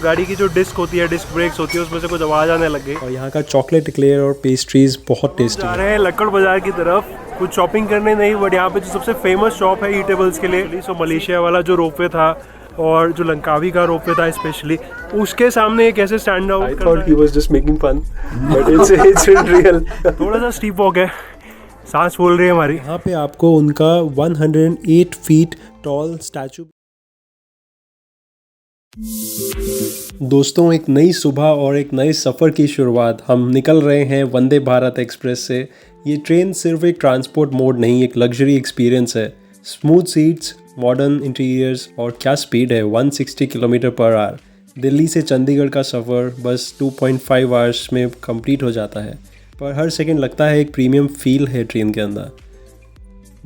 गाड़ी की जो डिस्क होती है, डिस्क ब्रेक्स होती है, उसमें से कुछ आवाज़ आने लग गई। और यहाँ का चॉकलेट एक्लेयर और पेस्ट्रीज बहुत टेस्टी जा है। रहे हैं लक्कड़ बाजार की तरफ, कुछ शॉपिंग करने नहीं, बट यहाँ पे जो सबसे फेमस शॉप है ईटेबल्स के लिए, सो मलेशिया वाला जो रोपवे था और जो लंकावी का रोपवे था स्पेशली, उसके सामने ये कैसे स्टैंड आउट कर रहा है। He was just making fun, but it's real. थोड़ा सा स्टीप वॉक है, सांस फूल रही है हमारी। यहाँ पे आपको उनका 108 फीट टॉल स्टैचू। दोस्तों, एक नई सुबह और एक नए सफ़र की शुरुआत। हम निकल रहे हैं वंदे भारत एक्सप्रेस से। ये ट्रेन सिर्फ एक ट्रांसपोर्ट मोड नहीं, एक लग्जरी एक्सपीरियंस है। स्मूथ सीट्स, मॉडर्न इंटीरियर्स और क्या स्पीड है, 160 किलोमीटर पर आवर। दिल्ली से चंडीगढ़ का सफ़र बस 2.5 आवर्स में कंप्लीट हो जाता है, पर हर सेकंड लगता है एक प्रीमियम फील है ट्रेन के अंदर।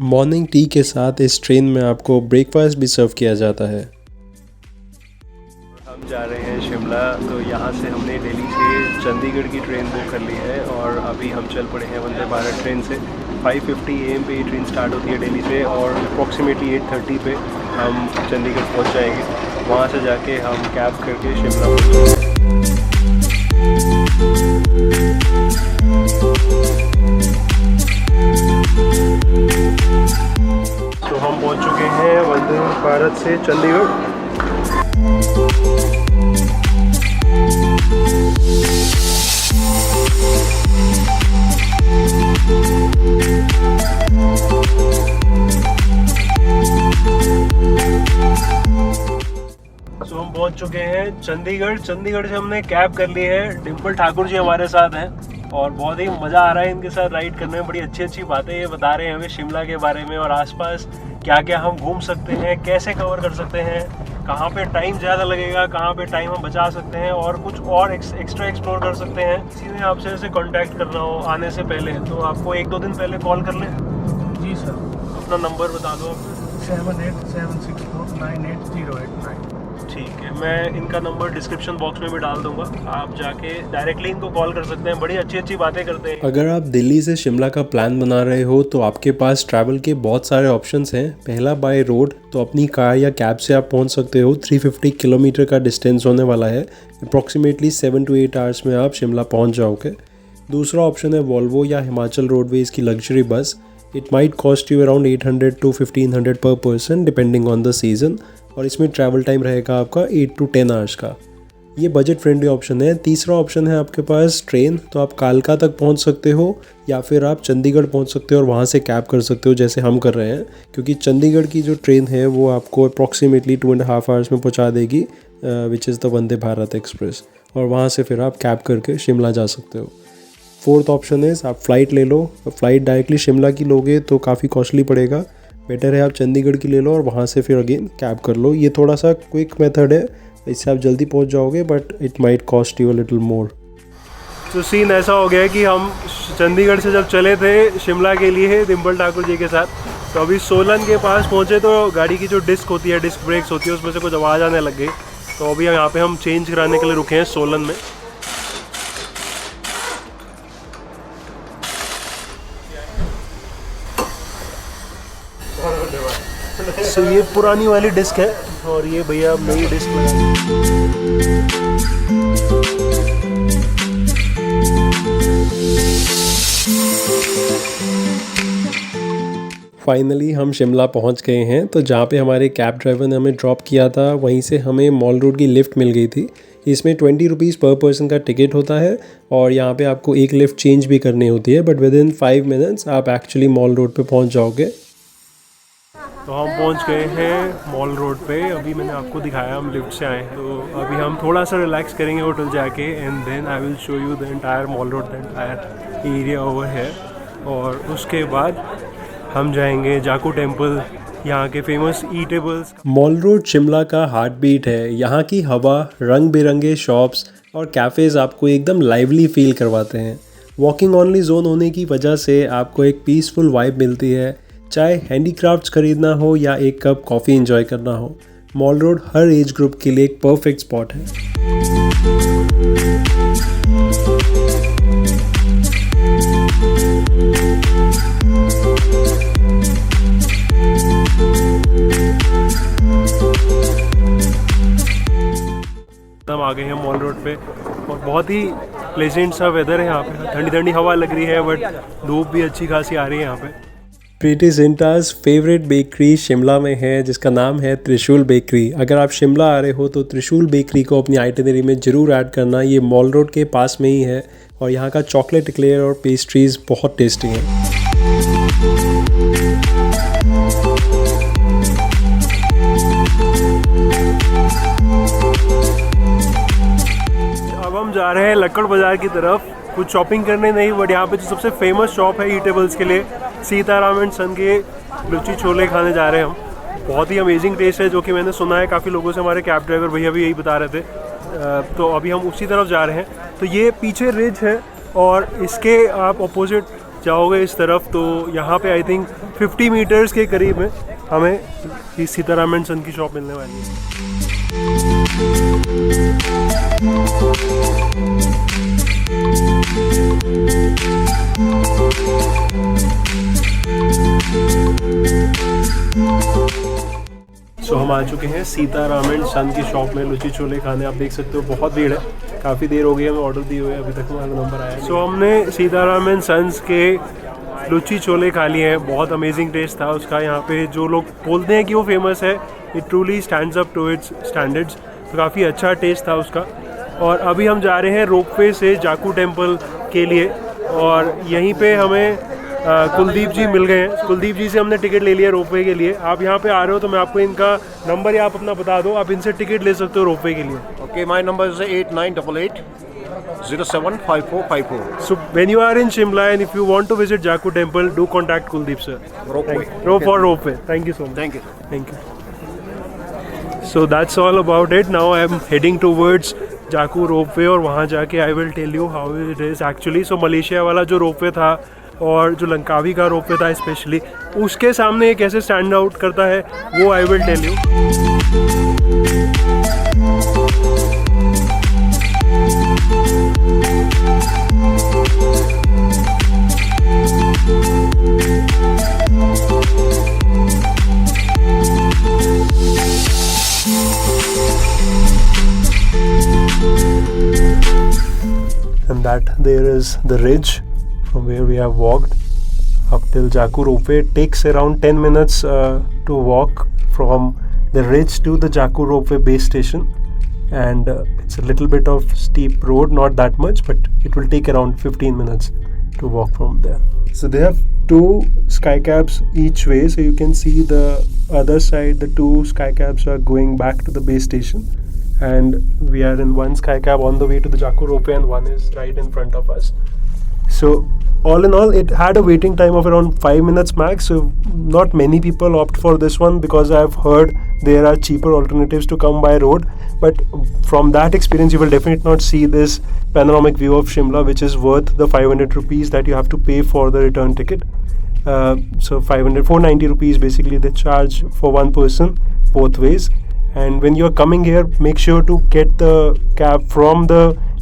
मॉर्निंग टी के साथ इस ट्रेन में आपको ब्रेकफास्ट भी सर्व किया जाता है। हम जा रहे हैं शिमला, तो यहाँ से हमने दिल्ली से चंडीगढ़ की ट्रेन बुक कर ली है और अभी हम चल पड़े हैं वंदे भारत ट्रेन से। 5:50 AM पे ये ट्रेन स्टार्ट होती है दिल्ली से और अप्रॉक्सीमेटली 8:30 पे हम चंडीगढ़ पहुँच जाएंगे। वहाँ से जाके हम कैब करके शिमला पहुँचेंगे। तो हम पहुँच चुके हैं वंदे भारत से चंडीगढ़। हम पहुंच चुके हैं चंडीगढ़। चंडीगढ़ से हमने कैब कर ली है। डिम्पल ठाकुर जी हमारे साथ हैं और बहुत ही मज़ा आ रहा है इनके साथ राइड करने में। बड़ी अच्छी अच्छी बातें ये बता रहे हैं हमें शिमला के बारे में और आसपास क्या क्या हम घूम सकते हैं, कैसे कवर कर सकते हैं, कहाँ पे टाइम ज़्यादा लगेगा, कहाँ पे टाइम हम बचा सकते हैं और कुछ और एक्स्ट्रा एक्सप्लोर कर सकते हैं। किसी ने आपसे ऐसे कांटेक्ट करना हो आने से पहले तो आपको 1-2 दिन पहले कॉल कर लें। जी सर। अपना नंबर बता दो आप। 7876498089। ठीक है, मैं इनका नंबर डिस्क्रिप्शन बॉक्स में भी डाल दूंगा, आप जाके डायरेक्टली इनको कॉल कर सकते हैं। बड़ी अच्छी अच्छी बातें करते हैं। अगर आप दिल्ली से शिमला का प्लान बना रहे हो तो आपके पास ट्रैवल के बहुत सारे ऑप्शंस हैं। पहला बाय रोड, तो अपनी कार या कैब से आप पहुंच सकते हो। 350 किलोमीटर का डिस्टेंस होने वाला है। अप्रॉक्सीमेटली 7 to 8 आवर्स में आप शिमला पहुंच जाओगे। दूसरा ऑप्शन है वॉल्वो या हिमाचल रोडवेज की luxury bus. It might cost you around 800 to 1500 पर person depending on the season, और इसमें ट्रैवल टाइम रहेगा आपका 8 to 10 आवर्स का। ये बजट फ्रेंडली ऑप्शन है। तीसरा ऑप्शन है आपके पास ट्रेन, तो आप कालका तक पहुंच सकते हो या फिर आप चंडीगढ़ पहुंच सकते हो और वहां से कैब कर सकते हो, जैसे हम कर रहे हैं। क्योंकि चंडीगढ़ की जो ट्रेन है वो आपको अप्रॉक्सीमेटली 2.5 आवर्स में पहुंचा देगी, which is the Vande Bharat express, और वहां से फिर आप कैब करके शिमला जा सकते हो। फोर्थ ऑप्शन है आप फ़्लाइट ले लो। फ़्लाइट डायरेक्टली शिमला की लोगे तो काफ़ी कॉस्टली पड़ेगा। बेटर है आप चंडीगढ़ की ले लो और वहाँ से फिर अगेन कैब कर लो। ये थोड़ा सा क्विक मेथड है, इससे आप जल्दी पहुँच जाओगे, but it might cost you a little more. तो सीन ऐसा हो गया कि हम चंडीगढ़ से जब चले थे शिमला के लिए डिम्पल ठाकुर जी के साथ, तो अभी सोलन के पास पहुँचे तो गाड़ी की जो डिस्क होती है, डिस्क ब्रेक्स होती है, उसमें से कुछ आवाज़ आने लग गई। तो अभी यहाँ पे हम चेंज कराने के लिए रुके हैं सोलन में। तो ये पुरानी वाली डिस्क है और ये भैया अब नई डिस्क लगा। फाइनली हम शिमला पहुंच गए हैं। तो जहाँ पे हमारे कैब ड्राइवर ने हमें ड्रॉप किया था वहीं से हमें मॉल रोड की लिफ्ट मिल गई थी। इसमें 20 रुपीज़ पर पर्सन का टिकट होता है और यहाँ पे आपको एक लिफ्ट चेंज भी करनी होती है, बट विद इन 5 मिनट्स आप एक्चुअली मॉल रोड पे पहुँच जाओगे। तो हम पहुंच गए हैं मॉल रोड पे। अभी मैंने आपको दिखाया हम लिफ्ट से आए हैं, तो अभी हम थोड़ा सा रिलैक्स करेंगे होटल जाके and then I will show you the entire mall road, the entire area over है। और उसके बाद हम जाएंगे जाकू टेम्पल, यहाँ के famous eatables. Mall road Shimla का हार्ट बीट है। यहाँ की हवा, रंग बिरंगे शॉप्स और कैफ़ेज़ आपको एकदम लाइवली फील करवाते हैं। वॉकिंग ओनली जोन होने की वजह से आपको एक पीसफुल वाइब मिलती है। चाहे हैंडीक्राफ्ट्स खरीदना हो या एक कप कॉफ़ी एंजॉय करना हो, मॉल रोड हर एज ग्रुप के लिए एक परफेक्ट स्पॉट है। आ गए हैं मॉल रोड पे और बहुत ही प्लेजेंट सा वेदर है यहाँ पे, ठंडी ठंडी हवा लग रही है बट धूप भी अच्छी खासी आ रही है यहाँ पे। प्रीति जिंटा's फेवरेट बेकरी शिमला में है जिसका नाम है त्रिशूल बेकरी। अगर आप शिमला आ रहे हो तो त्रिशूल बेकरी को अपनी आइटिनरी में ज़रूर ऐड करना। ये मॉल रोड के पास में ही है और यहाँ का चॉकलेट एक्लेयर और पेस्ट्रीज़ बहुत टेस्टी हैं। अब हम जा रहे हैं लक्कड़ बाज़ार की तरफ, कुछ शॉपिंग करने नहीं बट यहाँ पे जो सबसे फेमस शॉप है ईटेबल्स के लिए, सीताराम एंड सन के लुच्ची छोले खाने जा रहे हैं हम। बहुत ही अमेजिंग टेस्ट है जो कि मैंने सुना है काफ़ी लोगों से, हमारे कैब ड्राइवर भैया भी यही बता रहे थे। तो अभी हम उसी तरफ जा रहे हैं। तो ये पीछे रिज है और इसके आप अपोजिट जाओगे इस तरफ तो यहाँ पे आई थिंक 50 मीटर्स के करीब में हमें इस सीताराम एंड सन की शॉप मिलने वाली है। सो हम आ चुके हैं सीताराम एंड सन की शॉप में लुच्ची छोले खाने। आप देख सकते हो बहुत भीड़ है, काफ़ी देर हो गई हमें ऑर्डर दिए हुए, अभी तक हमारा नंबर आया। सो हमने सीताराम एंड सन्स के लुच्ची छोले खा लिए हैं, बहुत अमेजिंग टेस्ट था उसका। यहाँ पे जो लोग बोलते हैं कि वो फेमस है, it truly stands up to its standards, तो काफ़ी अच्छा टेस्ट था उसका। और अभी हम जा रहे हैं रोपवे से जाकू टेम्पल के लिए और यहीं पे हमें कुलदीप जी मिल गए हैं। कुलदीप जी से हमने टिकट ले लिया रोपवे के लिए। आप यहाँ पे आ रहे हो तो मैं आपको इनका नंबर या आप अपना बता दो, आप इनसे टिकट ले सकते हो रोपवे के लिए। Okay, my number is 8988 075454. So when you are in Shimla and if you want to visit Jaku Temple, do contact Kuldeep sir. Ropeway. For Ropeway. Thank you so much. Thank you. Thank you. So that's all about it. Now I am heading towards Jaku Ropeway और वहाँ जाके I will tell you how it is actually. So Malaysia वाला जो ropeway था और जो Langkawi का ropeway था स्पेशली, उसके सामने ये कैसे स्टैंड आउट करता है वो I will tell you. And that there is the ridge from where we have walked up till Jaku Ropeway. It takes around 10 minutes to walk from the ridge to the Jaku Ropeway base station, and it's a little bit of steep road, not that much, but it will take around 15 minutes to walk from there. So they have two sky cabs each way, so you can see the other side, the two sky cabs are going back to the base station, and we are in one sky cab on the way to the Jaku Ropeway and one is right in front of us. So all in all, it had a waiting time of around 5 minutes max, so not many people opt for this one because I've heard there are cheaper alternatives to come by road, but from that experience you will definitely not see this panoramic view of Shimla, which is worth the 500 rupees that you have to pay for the return ticket. So 490 rupees basically they charge for one person both ways. And when you're coming here, make sure to get the cab from the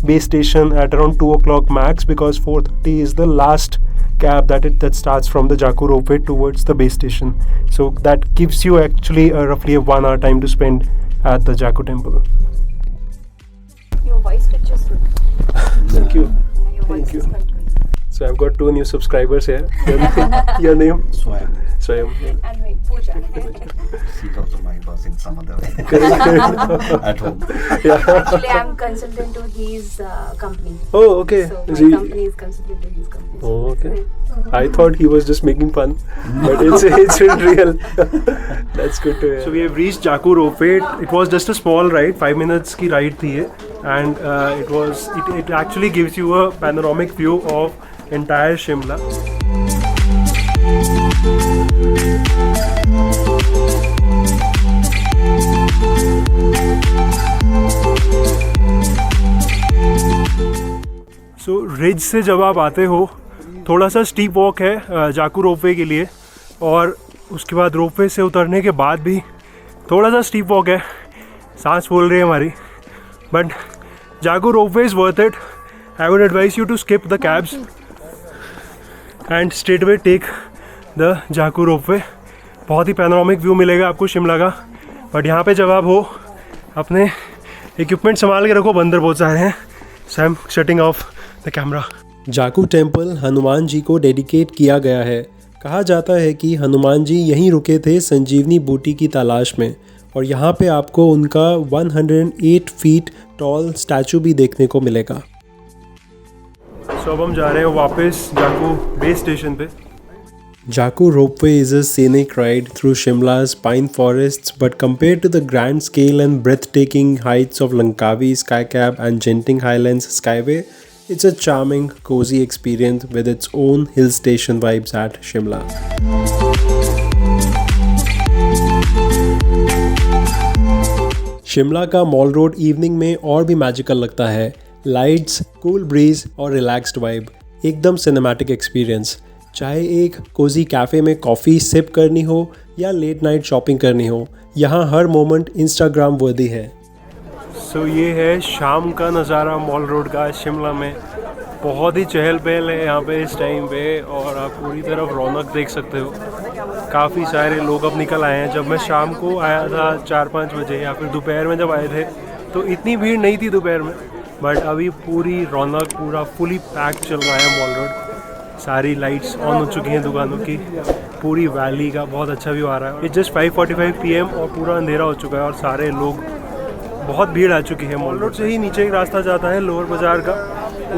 base station at around 2 o'clock max, because 4:30 is the last cab that starts from the Jaku Ropeway towards the base station. So that gives you actually roughly a 1 hour time to spend at the Jaku Temple. Your voice picture's good. Thank you. Yeah, your voice Thank you. is quite good. So I've got 2 new subscribers here. Your name? Swayam. Swayam. And wait, Pooja. She's also my boss in some other way. At home. Actually, I'm consultant to his company. Oh, okay. So Is my he- company is consultant to his company. Oh, okay. I thought he was just making fun, but it's been real. That's good to hear. So we have reached Jaku Ropeway. It was just a small ride, 5 minutes की ride थी ये, and it actually gives you a panoramic view of entire Shimla. So ridge से जब आप आते हो थोड़ा सा स्टीप वॉक है जाकू रोपवे के लिए, और उसके बाद रोपवे से उतरने के बाद भी थोड़ा सा स्टीप वॉक है, सांस फूल रही है हमारी, but Jakhu ropeway is worth it. I would advise you to skip the cabs and straight way take the Jakhu ropeway. बहुत ही पैनोरामिक व्यू मिलेगा आपको शिमला का, बट यहाँ पे जब आप हो अपने इक्विपमेंट संभाल के रखो, बंदर बहुत सारे हैं। Sam shutting off the camera. Jakhu temple Hanuman ji को डेडिकेट किया गया है। कहा जाता है कि हनुमान जी यहीं रुके थे संजीवनी बूटी की तलाश में, और यहाँ पे आपको उनका 108 फीट टॉल स्टैचू भी देखने को मिलेगा। सो अब हम जा रहे हैं वापस जाकू बेस स्टेशन पे। Jaku Ropeway is a scenic ride through Shimla's pine forests, but compared to the grand scale and breathtaking heights of Langkawi Skycap and Genting Highlands Skyway, it's a charming, cozy experience with its own hill station vibes at Shimla. Shimla का mall road evening में और भी magical लगता है। Lights, cool bridge और relaxed vibe, एकदम cinematic experience. चाहे एक कोजी कैफ़े में कॉफ़ी सिप करनी हो या लेट नाइट शॉपिंग करनी हो, यहाँ हर मोमेंट इंस्टाग्राम वर्दी है। सो ये है शाम का नज़ारा मॉल रोड का शिमला में। बहुत ही चहल पहल है यहाँ पे इस टाइम पे, और आप पूरी तरफ रौनक देख सकते हो। काफ़ी सारे लोग अब निकल आए हैं। जब मैं शाम को आया था 4-5 बजे या फिर दोपहर में जब आए थे तो इतनी भीड़ नहीं थी दोपहर में, बट अभी पूरी रौनक, पूरा फुली पैक चल रहा है मॉल रोड। सारी लाइट्स ऑन हो चुकी हैं दुकानों की, पूरी वैली का बहुत अच्छा व्यू आ रहा है। इट्स जस्ट 5:45 PM और पूरा अंधेरा हो चुका है और सारे लोग, बहुत भीड़ आ चुकी है। मॉल रोड से ही नीचे एक रास्ता जाता है लोअर बाज़ार का,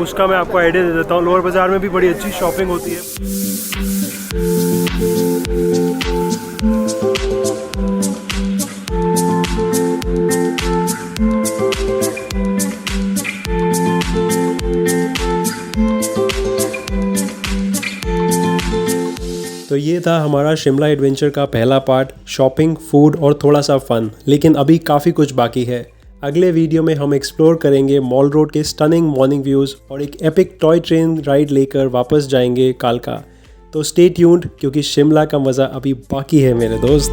उसका मैं आपको आइडिया दे देता हूँ। लोअर बाज़ार में भी बड़ी अच्छी शॉपिंग होती है। तो ये था हमारा शिमला एडवेंचर का पहला पार्ट, शॉपिंग, फूड और थोड़ा सा फन। लेकिन अभी काफ़ी कुछ बाकी है। अगले वीडियो में हम एक्सप्लोर करेंगे मॉल रोड के स्टनिंग मॉर्निंग व्यूज़ और एक एपिक टॉय ट्रेन राइड लेकर वापस जाएंगे कालका। तो स्टे ट्यून्ड, क्योंकि शिमला का मज़ा अभी बाकी है मेरे दोस्त।